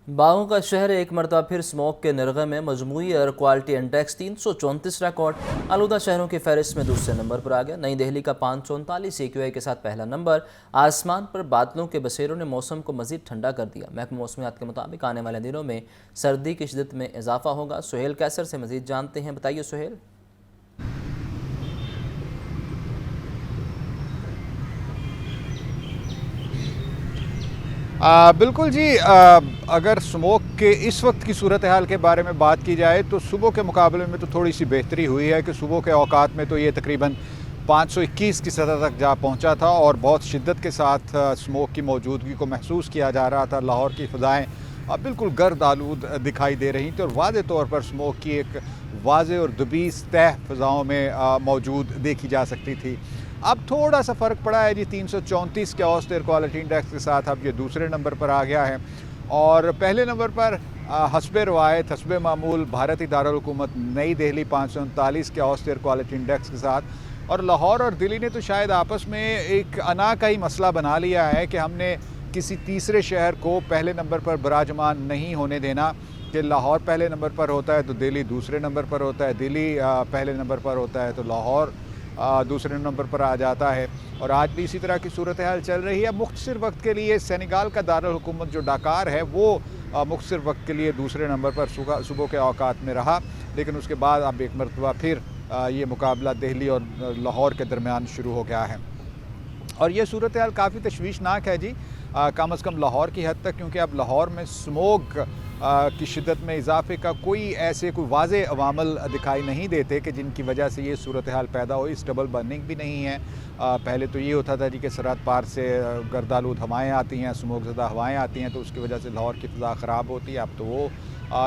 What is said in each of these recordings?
बागों का शहर एक मरतबा फिर स्मोक के निर्गे में। मजमूई एयर क्वालिटी इंडेक्स 334 रिकॉर्ड आलूदा शहरों की फहरिस्त में दूसरे नंबर पर आ गया। नई दिल्ली का 539 AQI के साथ पहला नंबर। आसमान पर बादलों के बसेरों ने मौसम को मजीद ठंडा कर दिया। महकमा मौसमियात के मुताबिक आने वाले दिनों में सर्दी की शिद्दत में इजाफा होगा। सुहेल कैसर से मजीद जानते हैं, बताइए सुहेल। बिल्कुल जी। अगर स्मोक के इस वक्त की सूरत हाल के बारे में बात की जाए तो सुबह के मुकाबले में तो थोड़ी सी बेहतरी हुई है कि सुबह के औकात में तो ये तकरीबन 521 की सतह तक जा पहुंचा था और बहुत शिद्दत के साथ स्मोक की मौजूदगी को महसूस किया जा रहा था। लाहौर की फ़िज़ाएँ बिल्कुल गर्द आलूद दिखाई दे रही थी और वाज़े तौर पर स्मोक की एक वाज़े और दुबीस तह फ़िज़ाओं में मौजूद देखी जा सकती थी। अब थोड़ा सा फ़र्क पड़ा है जी, 334 के औसत एयर क्वालिटी इंडेक्स के साथ अब ये दूसरे नंबर पर आ गया है और पहले नंबर पर हस्बे रवायत हस्बे मामूल भारतीय दारुल हुकूमत नई दिल्ली 539 के औसत एयर क्वालिटी इंडेक्स के साथ। और लाहौर और दिल्ली ने तो शायद आपस में एक अना का ही मसला बना लिया है कि हमने किसी तीसरे शहर को पहले नंबर पर विराजमान नहीं होने देना कि लाहौर पहले नंबर पर होता है तो दिल्ली दूसरे नंबर पर होता है, दिल्ली पहले नंबर पर होता है तो लाहौर दूसरे नंबर पर आ जाता है। और आज भी इसी तरह की सूरत हाल चल रही है। मुख्तसर वक्त के लिए सेनेगाल का दारुल हुकूमत जो डकार है वो मुख्तसर वक्त के लिए दूसरे नंबर पर सुबह के औकात में रहा, लेकिन उसके बाद अब एक मरतबा फिर ये मुकाबला दिल्ली और लाहौर के दरमियान शुरू हो गया है और ये सूरत हाल काफ़ी तशवीशनाक है जी, कम अज़ कम लाहौर की हद तक, क्योंकि अब लाहौर में स्मोक की शिद्दत में इजाफे का कोई वाज़े अवामल दिखाई नहीं देते कि जिनकी वजह से ये सूरत हाल पैदा हो। इस डबल बर्निंग भी नहीं है। पहले तो ये होता था जी कि सरहद पार से गर्दालूद हवाएँ आती हैं, स्मोक ज़दा हवाएँ आती हैं तो उसकी वजह से लाहौर की फ़िज़ा ख़राब होती है। अब तो वो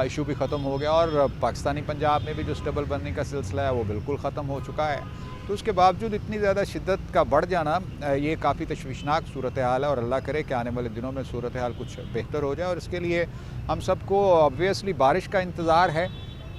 इशू भी ख़त्म हो गया और पाकिस्तानी पंजाब में भी जो डबल बर्निंग का सिलसिला है वो बिल्कुल ख़त्म हो चुका है। तो उसके बावजूद इतनी ज़्यादा शिद्दत का बढ़ जाना ये काफ़ी तशवीशनाक सूरत हाल है और अल्लाह करे कि आने वाले दिनों में सूरत हाल कुछ बेहतर हो जाए। और इसके लिए हम सबको ऑब्वियसली बारिश का इंतज़ार है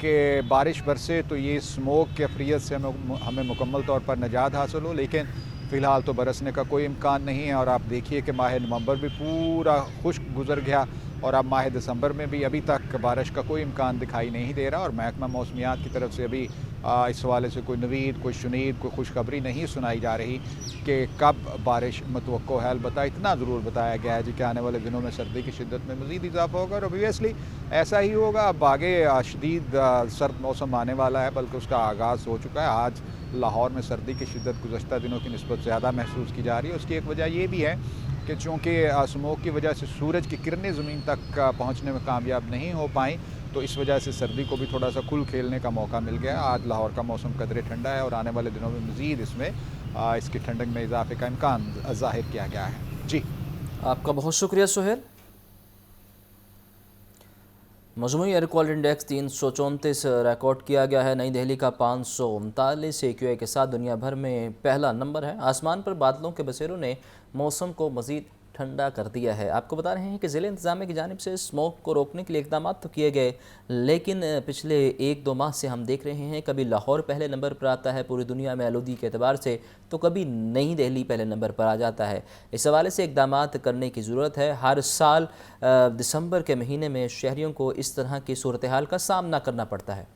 कि बारिश बरसे तो ये स्मोक के अफरियत से हमें मुकम्मल तौर पर निजात हासिल हो, लेकिन फ़िलहाल तो बरसने का कोई इम्कान नहीं है। और आप देखिए कि माह नवंबर भी पूरा खुश्क गुजर गया और अब माह दिसंबर में भी अभी तक बारिश का कोई इम्कान दिखाई नहीं दे रहा और महकमा मौसमियात की तरफ से अभी इस हवाले से कोई नवीद, कोई शुनीद, कोई खुशखबरी नहीं सुनाई जा रही कि कब बारिश मतवक्को है। अलबत्ता इतना ज़रूर बताया गया है जी कि आने वाले दिनों में सर्दी की शिद्दत में मज़ीद इजाफा होगा और ऑब्वियसली ऐसा ही होगा। अब आगे शदीद सर्द मौसम आने वाला है, बल्कि उसका आगाज़ हो चुका है। आज लाहौर में सर्दी की शिद्दत गुज़श्ता दिनों की निस्बत ज़्यादा महसूस की जा रही है। उसकी एक वजह ये भी है कि चूँकि स्मोक की वजह से सूरज की किरणें ज़मीन तक पहुँचने में कामयाब नहीं हो पाई तो इस वजह से सर्दी को भी थोड़ा सा खुल खेलने का मौका मिल गया। आज लाहौर का मौसम कदरे ठंडा है और आने वाले दिनों में मज़ीद इसमें इसकी ठंडक में इजाफे का इम्कान ज़ाहिर किया गया है जी। आपका बहुत शुक्रिया सुहेल। मजमूई एयर क्वालिटी इंडेक्स 334 रिकॉर्ड किया गया है। नई दिल्ली का 539 AQI के साथ दुनिया भर में पहला नंबर है। आसमान पर बादलों के बसेरों ने मौसम को मज़ीद ठंडा कर दिया है। आपको बता रहे हैं कि ज़िले इंतज़ामिया की जानिब से स्मोक को रोकने के लिए इकदाम तो किए गए, लेकिन पिछले 1-2 माह से हम देख रहे हैं कभी लाहौर पहले नंबर पर आता है पूरी दुनिया में आलूगी के अतबार से, तो कभी नई दिल्ली पहले नंबर पर आ जाता है। इस हवाले से इकदाम करने की ज़रूरत है। हर साल दिसंबर के महीने में शहरियों को इस तरह की सूरत हाल का सामना करना पड़ता है।